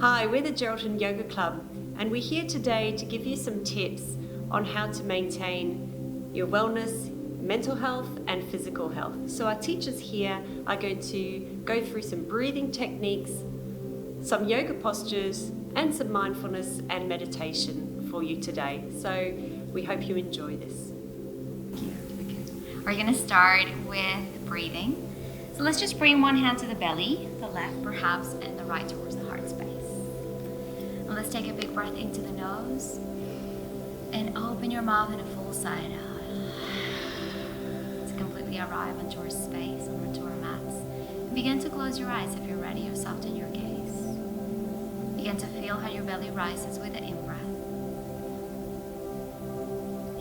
Hi, we're the Geraldton Yoga Club, and we're here today to give you some tips on how to maintain your wellness, mental health and physical health. So our teachers here are going to go through some breathing techniques, some yoga postures and some mindfulness and meditation for you today. So we hope you enjoy this. We're going to start with breathing. So let's just bring one hand to the belly, the left perhaps, and the right towards the heart space. And let's take a big breath into the nose and open your mouth in a full side out. To completely arrive onto our space, onto our mats. And begin to close your eyes if you're ready, or soften your gaze. Begin to feel how your belly rises with the in-breath.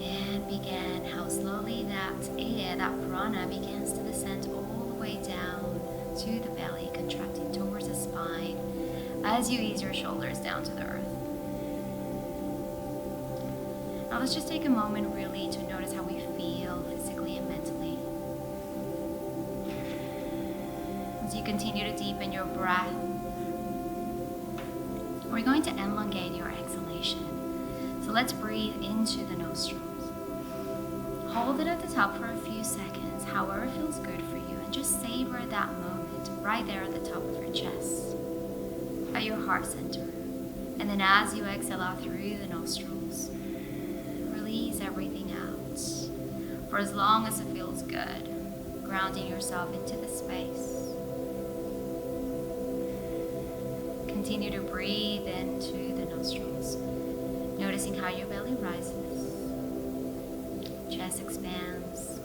And begin how slowly that air, that prana, begins to descend all the way down to the belly, contracting towards the spine as you ease your shoulders down to the earth. Now let's just take a moment really to notice how we feel physically and mentally. As you continue to deepen your breath, we're going to elongate your exhalation. So let's breathe into the nostrils. Hold it at the top for a few seconds, however feels good for you, and just savor that moment right there at the top of your chest, at your heart center. And then as you exhale out through the nostrils, release everything out for as long as it feels good, grounding yourself into the space. Continue to breathe into the nostrils, noticing how your belly rises, chest expands,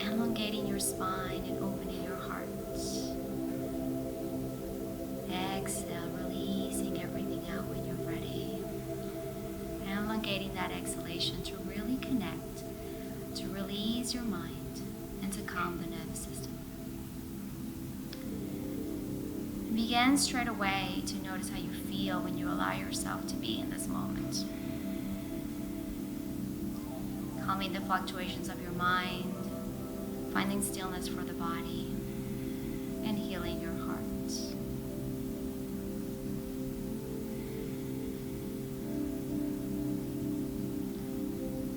elongating your spine and opening your heart. Exhale, releasing everything out when you're ready. Elongating that exhalation to really connect, to release your mind, and to calm the nervous system. Begin straight away to notice how you feel when you allow yourself to be in this moment. Calming the fluctuations of your mind, finding stillness for the body, and healing your heart.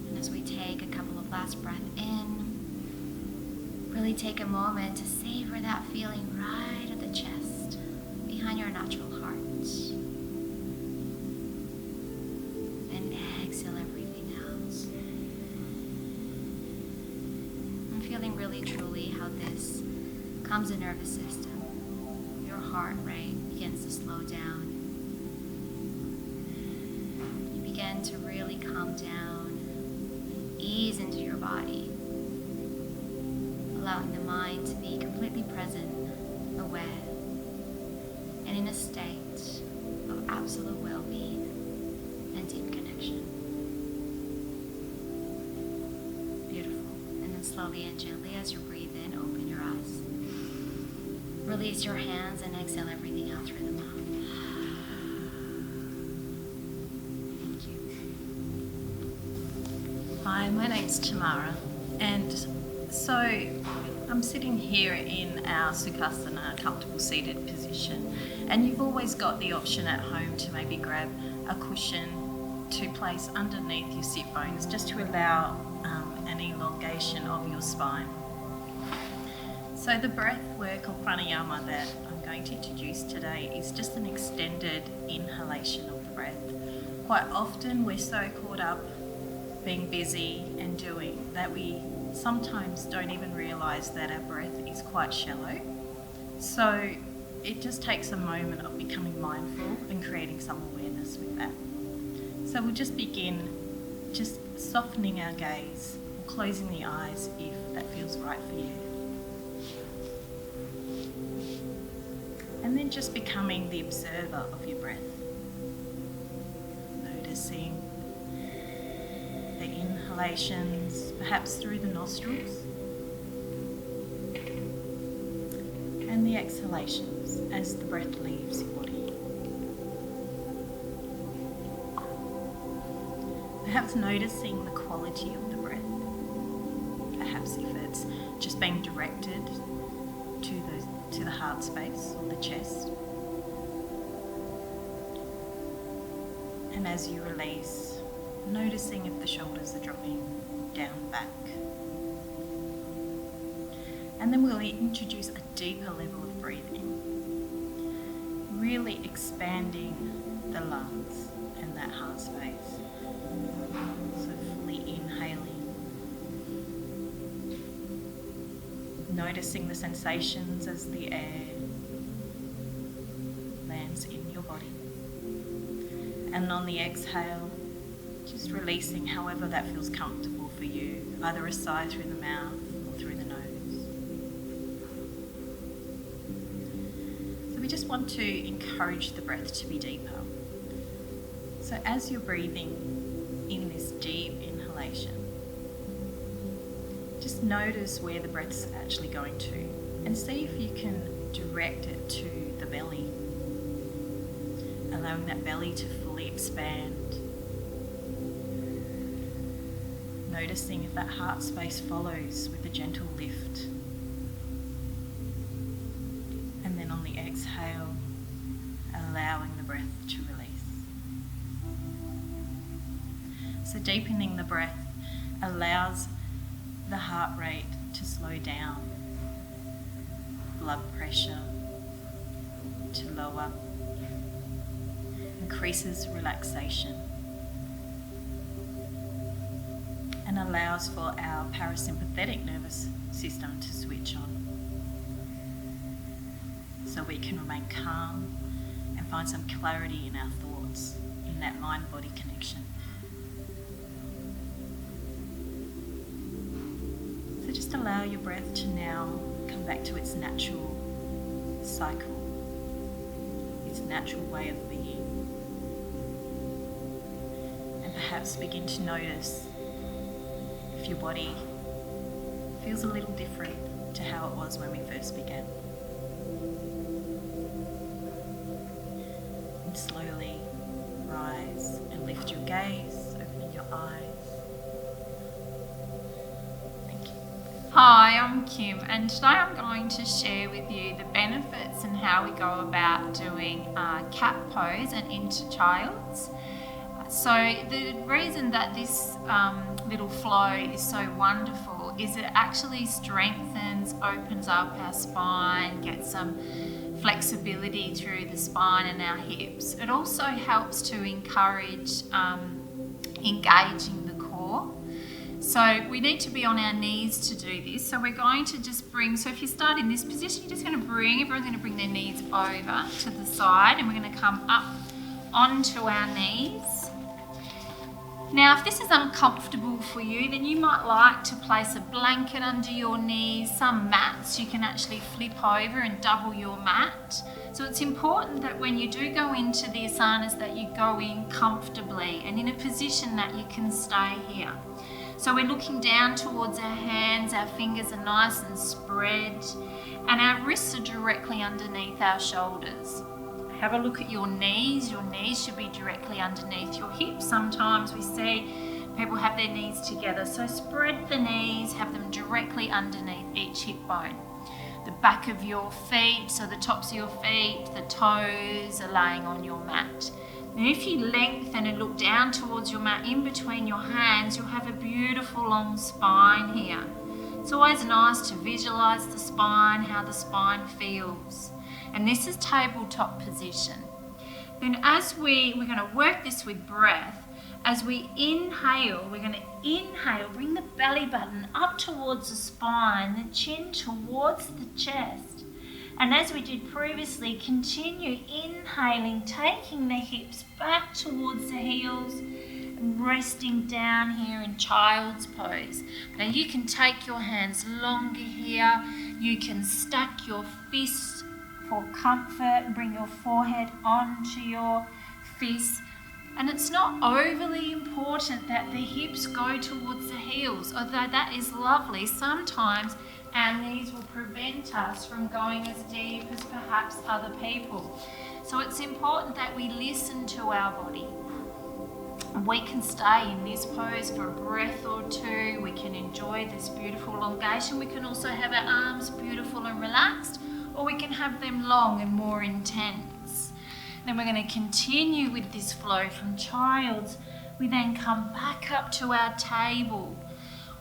And as we take a couple of last breaths in, really take a moment to savor that feeling right at the chest, behind your natural heart. And exhale everything out. I'm feeling really truly how this calms the nervous system. Your heart rate begins to slow down. You begin to really calm down, ease into your body, allowing the mind to be completely present, aware, and in a state of absolute well-being and deep connection. Beautiful. And then slowly and gently, as you breathe in, open your eyes. Release your hands and exhale everything out through the mouth. Thank you. Hi, my name's Tamara, and so I'm sitting here in our Sukhasana, comfortable seated position, and you've always got the option at home to maybe grab a cushion to place underneath your sit bones just to allow an elongation of your spine. So the breath work or pranayama that I'm going to introduce today is just an extended inhalation of the breath. Quite often we're so caught up being busy and doing that we sometimes don't even realise that our breath is quite shallow. So it just takes a moment of becoming mindful and creating some awareness with that. So we'll just begin just softening our gaze or closing the eyes if that feels right for you. And then just becoming the observer of your breath. Noticing the inhalations, perhaps through the nostrils, and the exhalations as the breath leaves your body. Perhaps noticing the quality of the breath. Perhaps if it's just being directed to the heart space or the chest. And as you release, noticing if the shoulders are dropping down back. And then we'll introduce a deeper level of breathing, really expanding the lungs and that heart space. So fully inhaling, noticing the sensations as the air lands in your body. And on the exhale, just releasing however that feels comfortable for you, either a sigh through the mouth or through the nose. So we just want to encourage the breath to be deeper. So as you're breathing in this deep inhalation, just notice where the breath's actually going to and see if you can direct it to the belly, allowing that belly to fully expand. Noticing if that heart space follows with a gentle lift. And then on the exhale, allowing the breath to release. So deepening the breath allows the heart rate to slow down, blood pressure to lower, increases relaxation, and allows for our parasympathetic nervous system to switch on, so we can remain calm and find some clarity in our thoughts, in that mind-body connection. So just allow your breath to now come back to its natural cycle, its natural way of being, and perhaps begin to notice if your body feels a little different to how it was when we first began. And slowly rise and lift your gaze, opening your eyes. Thank you. Hi, I'm Kim, and today I'm going to share with you the benefits and how we go about doing cat pose and into child's. So the reason that this little flow is so wonderful is it actually strengthens, opens up our spine, gets some flexibility through the spine and our hips. It also helps to encourage engaging the core. So we need to be on our knees to do this. So we're going to just bring, so if you start in this position, you're just going to bring, everyone's going to bring their knees over to the side, and we're going to come up onto our knees. Now, if this is uncomfortable for you, then you might like to place a blanket under your knees. Some mats you can actually flip over and double your mat. So it's important that when you do go into the asanas that you go in comfortably and in a position that you can stay here. So we're looking down towards our hands, our fingers are nice and spread, and our wrists are directly underneath our shoulders. Have a look at your knees. Your knees should be directly underneath your hips. Sometimes we see people have their knees together. So spread the knees, have them directly underneath each hip bone. The back of your feet, so the tops of your feet, the toes are laying on your mat. And if you lengthen and look down towards your mat in between your hands, you'll have a beautiful long spine here. It's always nice to visualize the spine, how the spine feels. And this is tabletop position. Then as we're going to work this with breath, as we inhale, we're going to inhale, bring the belly button up towards the spine, the chin towards the chest. And as we did previously, continue inhaling, taking the hips back towards the heels and resting down here in child's pose. Now you can take your hands longer here. You can stack your fists for comfort and bring your forehead onto your fists. And it's not overly important that the hips go towards the heels, although that is lovely. Sometimes our knees will prevent us from going as deep as perhaps other people. So it's important that we listen to our body. We can stay in this pose for a breath or two. We can enjoy this beautiful elongation. We can also have our arms beautiful and relaxed, or we can have them long and more intense. Then we're going to continue with this flow from child's. We then come back up to our table.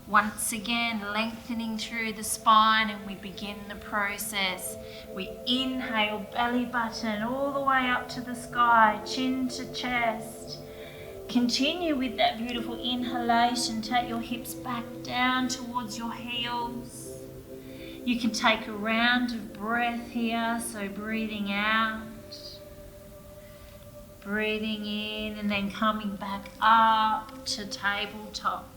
Once again, lengthening through the spine, and we begin the process. We inhale, belly button all the way up to the sky, chin to chest. Continue with that beautiful inhalation. Take your hips back down towards your heels. You can take a round of breath here, so breathing out, breathing in, and then coming back up to tabletop.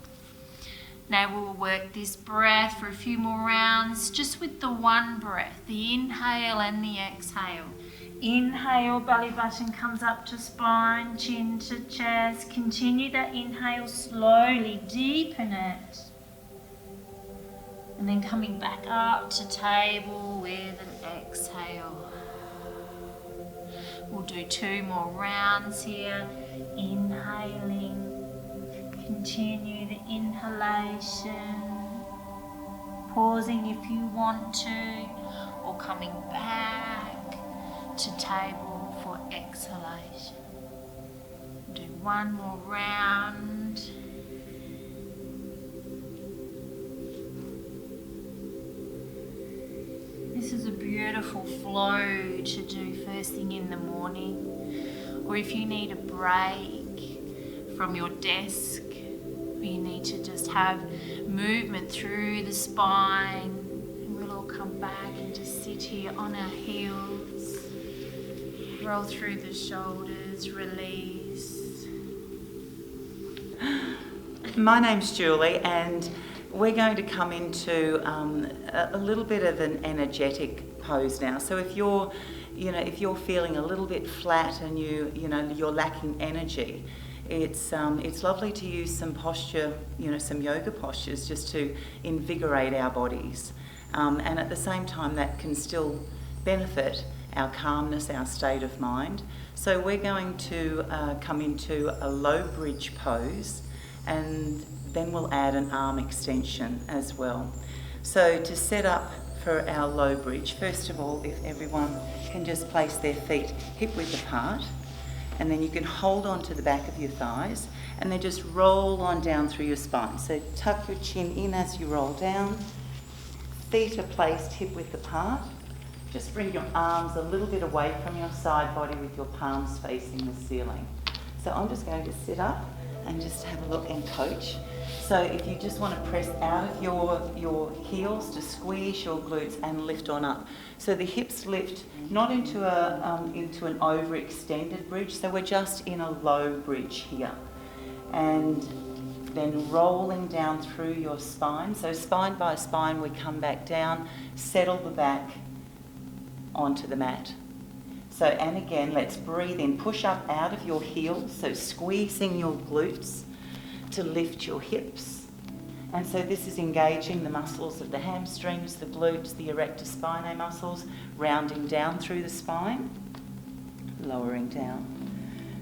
Now we'll work this breath for a few more rounds, just with the one breath, the inhale and the exhale. Inhale, belly button comes up to spine, chin to chest. Continue that inhale slowly, deepen it. And then coming back up to table with an exhale. We'll do 2 more rounds here. Inhaling. Continue the inhalation, pausing if you want to, or coming back to table for exhalation. Do 1 more round. This is a beautiful flow to do first thing in the morning, or if you need a break from your desk, you need to just have movement through the spine, and we'll all come back and just sit here on our heels. Roll through the shoulders, release. My name's Julie, and we're going to come into a little bit of an energetic pose now. So if you're feeling a little bit flat and you're lacking energy, it's lovely to use some posture, some yoga postures, just to invigorate our bodies, and at the same time that can still benefit our calmness, our state of mind. So we're going to come into a low bridge pose, and then we'll add an arm extension as well. So to set up for our low bridge, first of all, if everyone can just place their feet hip width apart, and then you can hold on to the back of your thighs, and then just roll on down through your spine. So tuck your chin in as you roll down. Feet are placed hip width apart. Just bring your arms a little bit away from your side body with your palms facing the ceiling. So I'm just going to sit up and just have a look and coach. So if you just want to press out of your heels to squeeze your glutes and lift on up. So the hips lift not into an overextended bridge, so we're just in a low bridge here. And then rolling down through your spine. So spine by spine we come back down, settle the back onto the mat. So, and again, let's breathe in, push up out of your heels, so squeezing your glutes to lift your hips. And so this is engaging the muscles of the hamstrings, the glutes, the erector spinae muscles, rounding down through the spine, lowering down.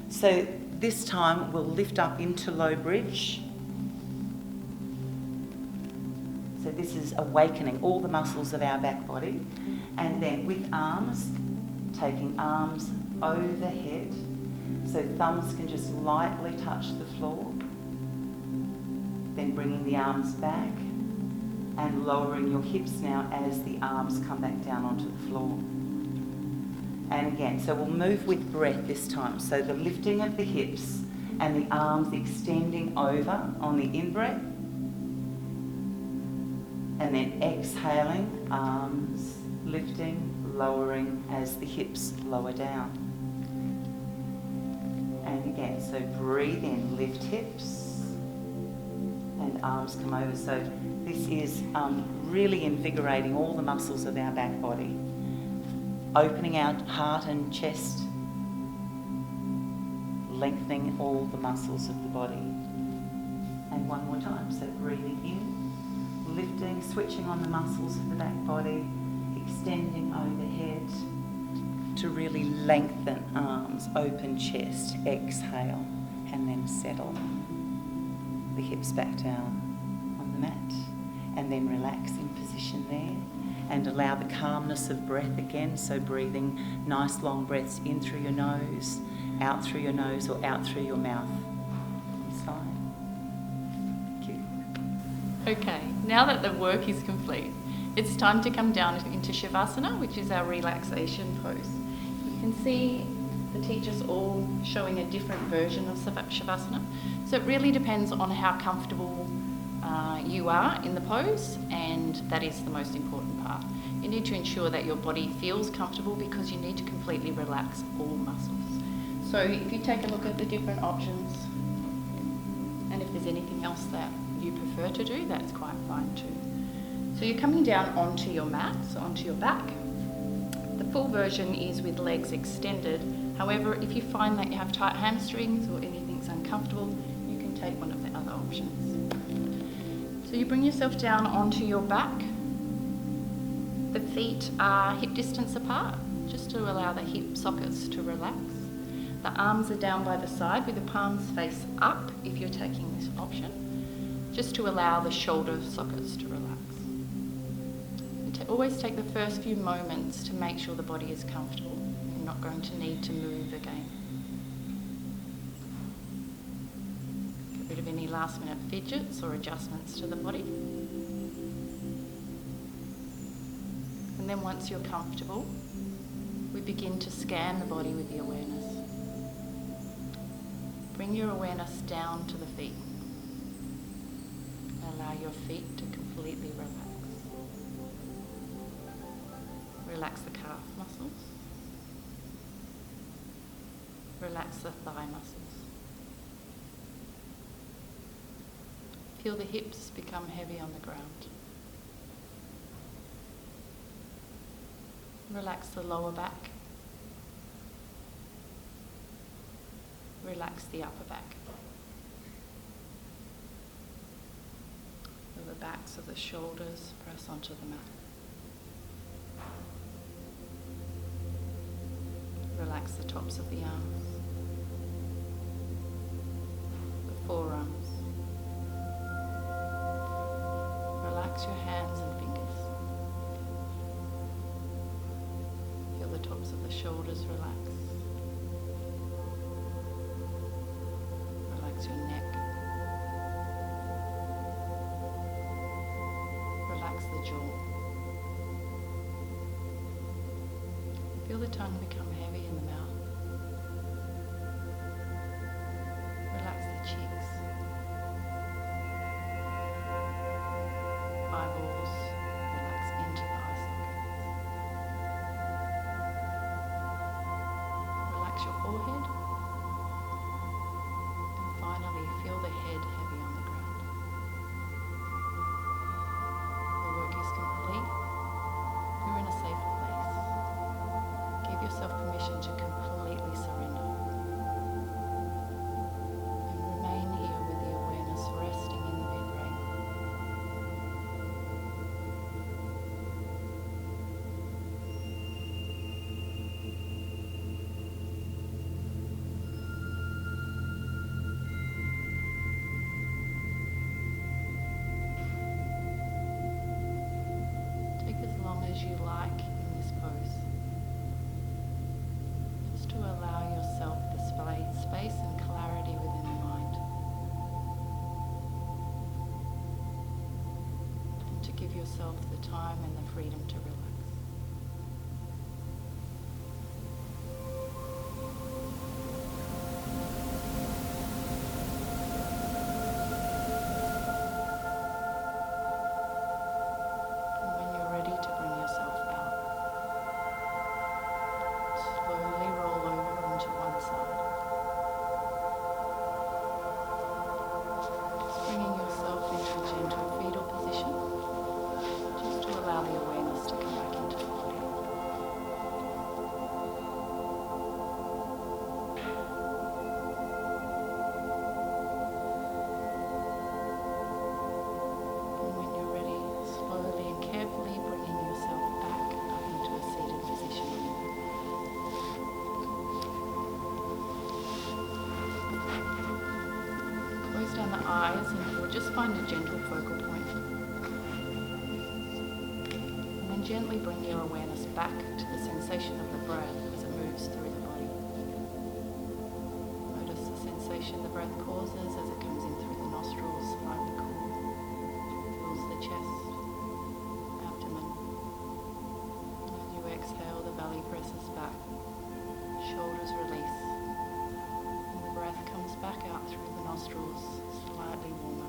So this time we'll lift up into low bridge. So this is awakening all the muscles of our back body. And then with arms, taking arms overhead, so thumbs can just lightly touch the floor. Then bringing the arms back and lowering your hips now as the arms come back down onto the floor. And again, so we'll move with breath this time. So the lifting of the hips and the arms extending over on the in-breath. And then exhaling, arms lifting, lowering as the hips lower down. And again, so breathe in, lift hips, and arms come over. So this is really invigorating all the muscles of our back body, opening our heart and chest, lengthening all the muscles of the body. And one more time, so breathing in, lifting, switching on the muscles of the back body, extending overhead to really lengthen arms, open chest, exhale, and then settle the hips back down on the mat. and then relax in position there. And allow the calmness of breath again, so breathing nice long breaths in through your nose, out through your nose or out through your mouth. Inside. Thank you. Okay, now that the work is complete, it's time to come down into Savasana, which is our relaxation pose. You can see the teachers all showing a different version of Savasana. So it really depends on how comfortable you are in the pose, and that is the most important part. You need to ensure that your body feels comfortable because you need to completely relax all muscles. So if you take a look at the different options, and if there's anything else that you prefer to do, that's quite fine too. So you're coming down onto your mat, so onto your back. The full version is with legs extended. However, if you find that you have tight hamstrings or anything's uncomfortable, you can take one of the other options. So you bring yourself down onto your back. The feet are hip distance apart, just to allow the hip sockets to relax. The arms are down by the side with the palms face up if you're taking this option, just to allow the shoulder sockets to relax. And always take the first few moments to make sure the body is comfortable. You're not going to need to move again. Get rid of any last minute fidgets or adjustments to the body. And then once you're comfortable, we begin to scan the body with the awareness. Bring your awareness down to the feet. Allow your feet to completely relax. Relax the calf muscles. Relax the thigh muscles. Feel the hips become heavy on the ground. Relax the lower back. Relax the upper back. Feel the backs of the shoulders press onto the mat. Relax the tops of the arms, the forearms. Relax your hands and fingers. Feel the tops of the shoulders relax. Relax your neck. Relax the jaw. Feel the tongue become heavy in the mouth. Relax the cheeks. Eyeballs relax into the eye sockets. Relax your forehead. And finally, feel the head heavy on the ground. The work is complete. You're in a safe place. Give yourself permission to completely surrender. And remain here with the awareness resting in the midbrain. Take as long as you like in this pose. Just to allow yourself the space and clarity within the mind. And to give yourself the time and the freedom to relax. And when you're ready to bring yourself out, slowly roll over onto one side. Just bringing yourself into a gentle fetal position, just to allow the awareness to come back into the body. And when you're ready, slowly and carefully bringing yourself back up into a seated position. Close down the eyes and you'll just find a gentle focal point. And gently bring your awareness back to the sensation of the breath as it moves through the body. Notice the sensation the breath causes as it comes in through the nostrils, slightly cool. Fills the chest, abdomen. And as you exhale, the belly presses back, shoulders release. And the breath comes back out through the nostrils, slightly warmer.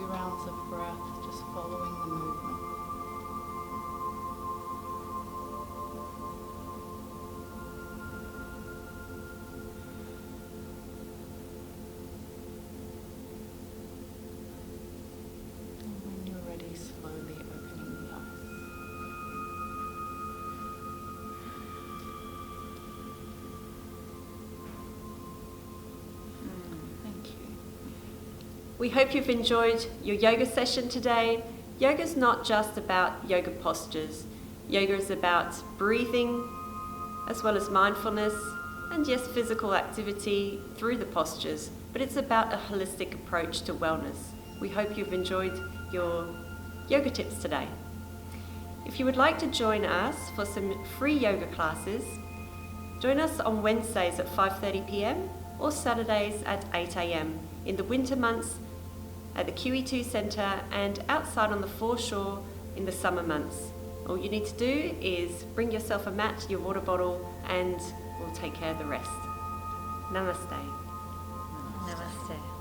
Rounds of breath, just following the movement. And when you're ready, slowly opening the eyes. Thank you. We hope you've enjoyed your yoga session today. Yoga is not just about yoga postures. Yoga is about breathing, as well as mindfulness, and yes, physical activity through the postures, but it's about a holistic approach to wellness. We hope you've enjoyed your yoga tips today. If you would like to join us for some free yoga classes, join us on Wednesdays at 5:30 p.m. or Saturdays at 8 a.m. in the winter months at the QE2 Centre and outside on the foreshore in the summer months. All you need to do is bring yourself a mat, your water bottle, and we'll take care of the rest. Namaste. Namaste.